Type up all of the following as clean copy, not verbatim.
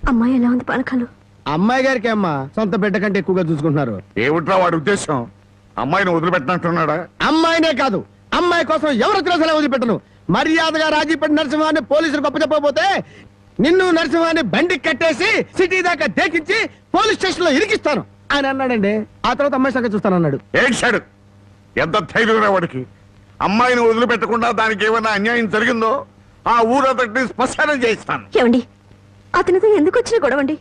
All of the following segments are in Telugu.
అమ్మాయి ఎలా ఉంది పానకాలు? అమ్మాయి గారికి అమ్మా సొంత బిడ్డ కంటే ఎక్కువగా చూసుకుంటున్నారు. ఏమిట్రా వాడి ఉద్దేశం? అమ్మాయిని వదిలిపెట్టినట్టున్నాడా? అమ్మాయినే కాదు, అమ్మాయి కోసం ఎవరు తిరగలే వదిలిపెట్టను. మర్యాదగా రాజీపేట నరసింహాన్ని పోలీసులు గొప్ప చెప్పకపోతే నిన్ను నరసింహాన్ని బండికి కట్టేసి సిటీ దాకా దేకించి పోలీస్ స్టేషన్ లో ఇరికిస్తాను అని అన్నాడండి. ఆ తర్వాత అమ్మాయి సంగతి చూస్తానన్నాడు. ఏడ్చాడు. ఎంత ధైర్యం వాడికి! అమ్మాయిని వదిలిపెట్టకుండా దానికి ఏమైనా అన్యాయం జరిగిందో ఆ ఊరంతటిని శ్మశానం చేయిస్తాను. ఏమండి, అతనితో ఎందుకు వచ్చిన గొడవండి?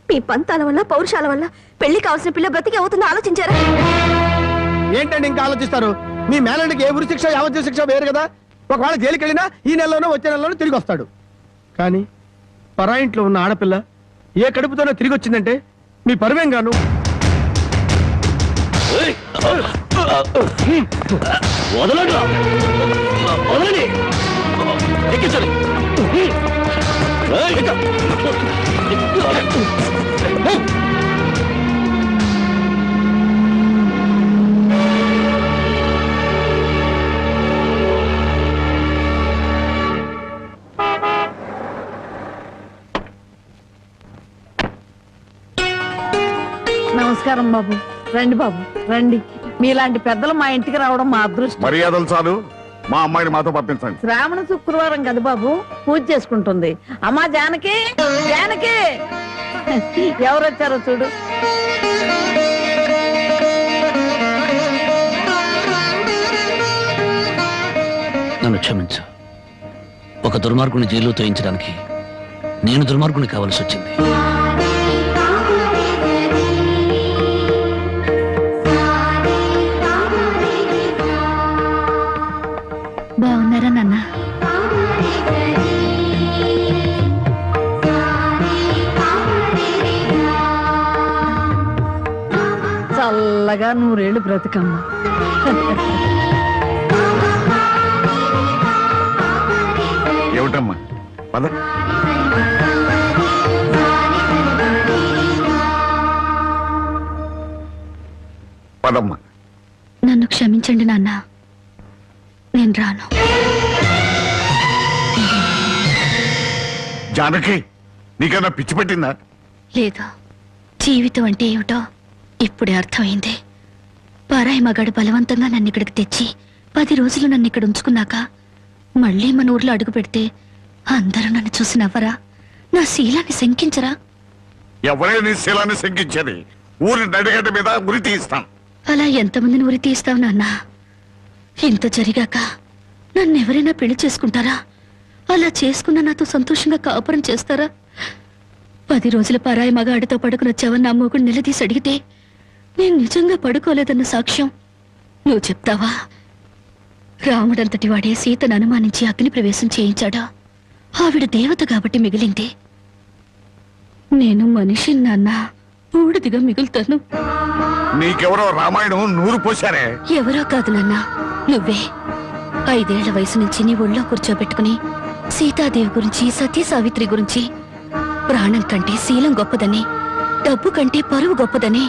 మీ పంతాల వల్ల పౌరుషాల వల్ల పెళ్లి కావాల్సిన పిల్ల బ్రతికి అవుతుందో ఆలోచించారా? ఏంటండి ఇంకా ఆలోచిస్తారు? మీ మేనడికి ఏ ఉరి శిక్ష యావజ్జీవ శిక్ష వేరు కదా. ఒకవేళ జైలుకి వెళ్ళినా ఈ నెలలోనో వచ్చే నెలలోనో తిరిగి వస్తాడు. కానీ పరాయింట్లో ఉన్న ఆడపిల్ల ఏ కడుపుతోనో తిరిగి వచ్చిందంటే మీ పరువేం గాను. నమస్కారం బాబు. రండి బాబు రండి. మీలాంటి పెద్దలు మా ఇంటికి రావడం మా అదృష్టం. మర్యాదలు చాలు, మా అమ్మాయిని మాతో పంపించండి. శ్రావణ శుక్రవారం కదా బాబు, పూజ చేసుకుంటుంది. అమ్మా జానకి, జానకి ఎవరు వచ్చారో చూడు. నన్ను క్షమించు. ఒక దుర్మార్గుని జైల్లో తోయించడానికి నేను దుర్మార్గుని కావాల్సి వచ్చింది. బాగున్నారా నాన్న? చల్లగా 100 ఏళ్ళు బ్రతికమ్మ. ఏమిటమ్మా? పద. పదమ్మా. నన్ను క్షమించండి నాన్న, నేను రాను. జానకి, నీకన్నా పిచ్చి పట్టిందా? లేదు, జీవితం అంటే ఏమిటో ఇప్పుడే అర్థమైంది. పరాయి మగాడు బలవంతంగా నన్ను ఇక్కడికి తెచ్చి 10 రోజులు నన్ను ఇక్కడ ఉంచుకున్నాక మళ్ళీ మన ఊర్లో అడుగు పెడితే అందరూ నన్ను చూసి నవ్వరా? నా శీలాన్ని శంకించరా? ఎవరే నీ శీలాన్ని శంకించేది? ఊరి నడిగడ్డ మీద ఉరి తీస్తాను. అలా ఎంతమందిని ఉరి తీస్తావు నాన్న? ఇంత జరిగాక నన్నెవరైనా పెళ్లి చేసుకుంటారా? అలా చేసుకున్న నాతో సంతోషంగా కాపురం చేస్తారా? 10 రోజుల పరాయి మగాడితో పడుకునొచ్చావని నా మొగుడు నిలదీసి అడిగితే నేను నిజంగా పడుకోలేదన్న సాక్ష్యం నువ్వు చెప్తావా? రాముడంతటి వాడే సీతను అనుమానించి అగ్ని ప్రవేశం చేయించాడా? ఆవిడ దేవత కాబట్టి మిగిలింది. నేను మనిషి నాన్న, బూడిదిగా మిగులుతాను. నీకెవరో రామాయణం 100 పోశారే. ఎవరో కాదు నాన్న, నువ్వే. 5 ఏళ్ల వయసు నుంచి నీ ఒళ్ళో కూర్చోబెట్టుకుని సీతాదేవి గురించి, సతీ సావిత్రి గురించి, ప్రాణం కంటే శీలం గొప్పదని, డబ్బు కంటే పరువు గొప్పదని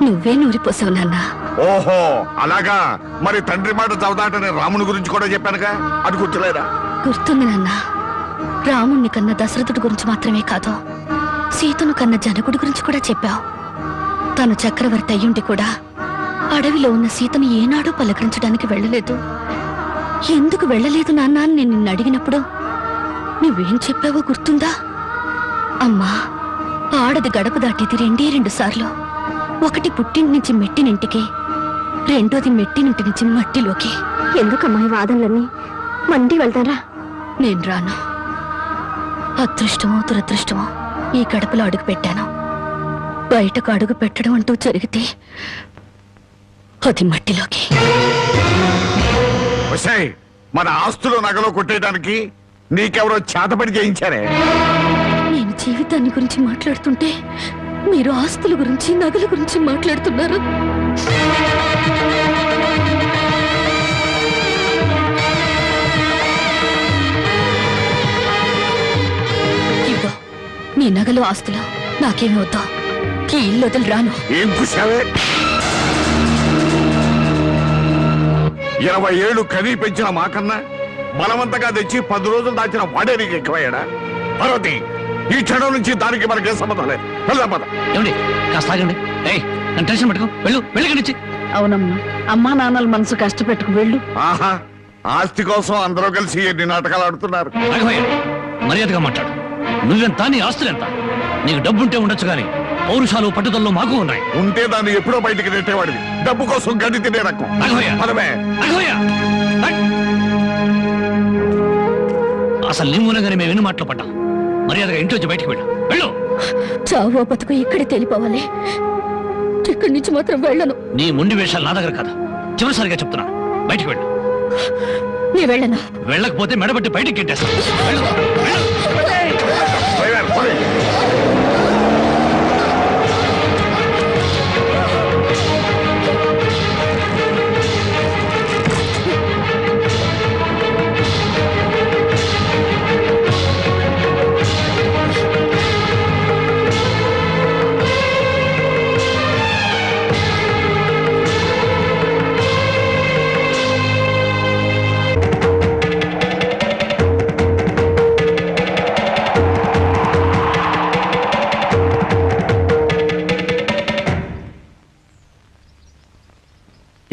నువ్వే నూరిపోసావు నాన్న. ఓహో అలాగా. మరి తండ్రి మాట చవదాటనే రాముని గురించి కూడా చెప్పానుగా, అది గుర్తులేదా? గుర్తుంది నాన్న. రాముణ్ణి కన్న దశరథుడి గురించి మాత్రమే కాదు, సీతను కన్న జనకుడి గురించి కూడా చెప్పావు. తను చక్రవర్తి అయ్యుండి కూడా అడవిలో ఉన్న సీతను ఏనాడూ పలకరించడానికి వెళ్ళలేదు. ఎందుకు వెళ్ళలేదు నాన్న అని నేను నిన్ను అడిగినప్పుడు నువ్వేం చెప్పావో గుర్తుందా? అమ్మా, ఆడది గడప దాటేది 2 సార్లు. ఒకటి పుట్టింటి నుంచి మెట్టినింటికి, రెండోది మెట్టినింటి నుంచి మట్టిలోకి. ఎందుకమ్మా ఈ వాదనలన్నీ? మండి వెళ్తారా? నేను రాను. అదృష్టమో దురదృష్టమో ఈ గడపలో అడుగు పెట్టాను. బయటకు అడుగు పెట్టడం అంటూ జరిగితే అది మట్టిలోకి. మన ఆస్తులు నగలో కొట్టేయడానికి నీకెవరో చేతపడి చేయించారే? నేను జీవితాన్ని గురించి మాట్లాడుతుంటే మీరు ఆస్తుల గురించి, నగల గురించి మాట్లాడుతున్నారు. ఇదిగో నీ నగలు, ఆస్తులు నాకేమి వద్దా. ఈ ఇల్లు వదిలి రాను. ఏం చూసావే? 20 ఏళ్ళు కనీ పెంచిన మాకన్నా బలవంతంగా తెచ్చి 10 రోజులు దాచిన వాడే నీకు ఎక్కువయ్యాడా? పార్వతి, ఈ క్షణం నుంచి దానికి మనకే సంబంధం లేదు. వెళ్దాం పద. ఏమండి కాస్త ఆగండి. ఏయ్ నన్ను టెన్షన్ పెట్టుకో. వెళ్ళి నుంచి. అవునమ్మా, అమ్మా నాన్నల మనసు కష్టపెట్టుకు వెళ్ళు. ఆహా, ఆస్తి కోసం అందరూ కలిసి ఎన్ని నాటకాలు ఆడుతున్నారు. రాఘవయ్య మర్యాదగా మాట్లాడు. నువ్వెంత, నీ ఆస్తులెంత? నీకు డబ్బుంటే ఉండొచ్చు కానీ పౌరుషాలు పట్టుదలలో మాకు ఉన్నాయి. ఉంటే దాన్ని ఎప్పుడో బయటికి నెట్టేవాడివి. డబ్బు కోసం గడ్డి తినే రకం. రాఘవయ్య పదమే. రాఘవయ్య అసలు నీ మూలంగానే మేము ఎన్ని మాటలు పడ్డాం. మర్యాదగా ఇంట్లోంచి బయటికి వెళ్ళు. చావో బతుకు ఇక్కడే తెలిపోవాలి. ఇక్కడి నుంచి మాత్రం వెళ్ళను. నీ మొండి వేషాలు నా దగ్గర కాదు. చివరిసారిగా చెప్తున్నా, బయటికి వెళ్ళు. నీ వెళ్ళను. వెళ్ళకపోతే మెడబట్టి బయటికి గెట్టేస్తా. డ్రైవర్, పోనీ.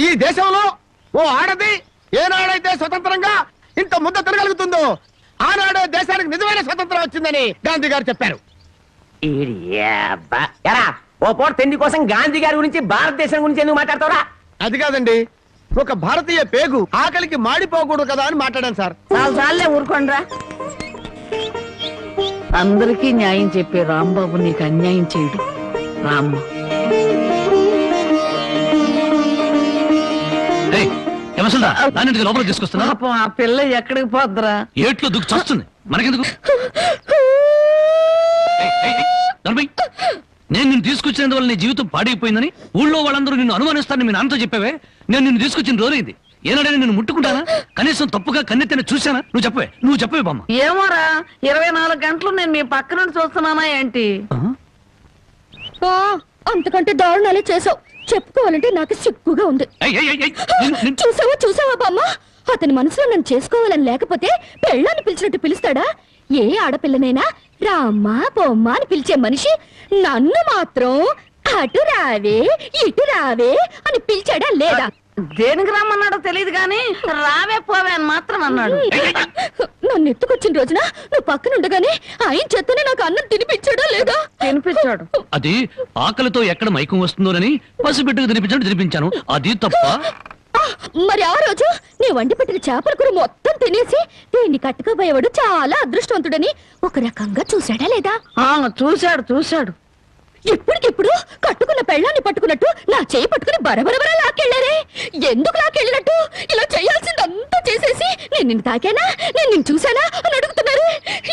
ఈ దేశంలో ఓ ఆడది ఏనాడైతే స్వతంత్రంగా ఇంత ముద్ద తిరగలుగుతుందో ఆనాడే దేశానికి నిజమైన స్వతంత్రం వచ్చిందని గాంధీ గారు చెప్పారు. ఎరా ఓ పూట తిండి కోసం గాంధీ గారి గురించి భారతదేశం గురించి ఎందుకు మాట్లాడతావురా? అది కాదండి, ఒక భారతీయ పేగు ఆకలికి మాడిపోకూడదు కదా అని మాట్లాడాను సార్. చాలే ఊరుకోండ్రా. అందరికీ న్యాయం చెప్పే రాంబాబు నీకు అన్యాయం చేయడు. రామ్మ, దానికి లోపల తీసుకొస్తున్నా. పాపం ఆ పిల్ల ఎక్కడికి పోద్దురా? ఏట్లో దుక్కు చస్తుంది. మనకెందుకు? నేను నిన్ను తీసుకొచ్చినందువల్ల నీ జీవితం పాడైపోయిందని ఊళ్ళో వాళ్ళందరూ నిన్ను అనుమానిస్తారని మీ నాన్నతో చెప్పావే. నేను నిన్ను తీసుకొచ్చిన రోజైంది. ఏనాడైనా నేను ముట్టుకుంటానా? కనీసం తప్పుగా కన్నెత్తిన చూశానా? నువ్వు చెప్పవే బామ్మ. ఏమోరా, 24 గంటలు నేను మీ పక్క నుండి చూస్తున్నానా ఏంటి? అంతకంటే దారుణాలే చేసావు. చెప్పుకోవాలంటే నాకు సిగ్గుగా ఉంది. చూసావా బామ్మ, అతని మనసులో నన్ను చేసుకోవాలని లేకపోతే పెళ్ళాన్ని పిలిచినట్టు పిలుస్తాడా? ఏ ఆడపిల్లనైనా రామ్మా బొమ్మ అని పిలిచే మనిషి నన్ను మాత్రం అటు రావే ఇటు రావే అని పిలిచాడా లేదా? దేనికి రమ్మన్నాడో తెలియదు గాని రావే పోవే అని మాత్రం అన్నాడు. నన్ను ఎత్తుకొచ్చిన రోజున నువ్వు పక్కనుండగానే ఆయన చేతనే నాకు అన్నం తినిపించాడా లేదా? తినిపించాడు. అది ఆకలితో ఎక్కడ మైకం వస్తుందోనని పసిబిడ్డకు తినిపించాను. అది తప్ప. మరి ఆ రోజు నీ వండి పెట్టిన చేపల కూర మొత్తం తినేసి దీన్ని కట్టుకోబోయేవాడు చాలా అదృష్టవంతుడని ఒక రకంగా చూశాడా లేదా? చూశాడు. ఇప్పటికిప్పుడు కట్టుకున్న పెళ్ళాన్ని పట్టుకున్నట్టు నా చేయి పట్టుకుని బరబరబరా లాక్కెళ్ళారే. ఎందుకు లాక్కెళ్ళినట్టు? ఇలా చేయాల్సిందంతా చేసేసి నేను నిన్ను తాకానా, నేను నిన్ను చూశానా అని అడుగుతున్నారు.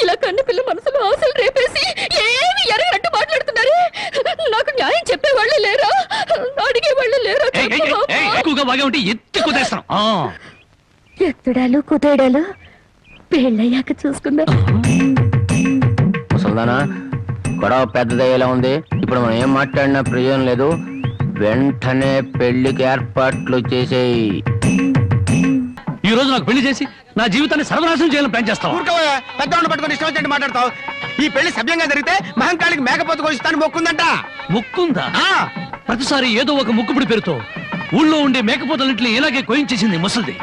ఇలా కన్ను పిల్ల మనసులో ఆశలు రేపేసి ఏమి ఎరగనట్టు మాట్లాడుతున్నారు. నాకు న్యాయం చెప్పేవాళ్ళు లేరా? అడిగేవాళ్ళు లేరా? ఎక్కువగా బాగా ఉంటే ఎత్తి కుదేస్తాం. ఎత్తడాలు కుదేడాలు పెళ్ళయ్యాక చూసుకుందా. ముసల్దానా, గొడవ పెద్దదయ్యేలా ఉంది. ఇప్పుడు మనం ఏం మాట్లాడినా ప్రయోజనం లేదు. వెంటనే పెళ్లికి ఏర్పాట్లు చేసేయి. ఈ రోజు నాకు పెళ్లి చేసి నా జీవితాన్ని సర్వనాశనం చేయాలని ప్లాన్ చేస్తావు. ఊరుకోవా, పెద్దవాళ్ళు పట్టుకొని ఇష్టం వచ్చినట్టు మాట్లాడతావు. ఈ పెళ్లి సభ్యంగా జరిగితే మహంకాళికి మేకపోతు కోసిస్తాను మొక్కుందంట. ముక్కుందా? ప్రతిసారి ఏదో ఒక ముక్కుపుడి పేరుతో ఊళ్ళో ఉండే మేకపోతలన్నింటినీ ఇలాగే కోయించేసింది ముసల్ది.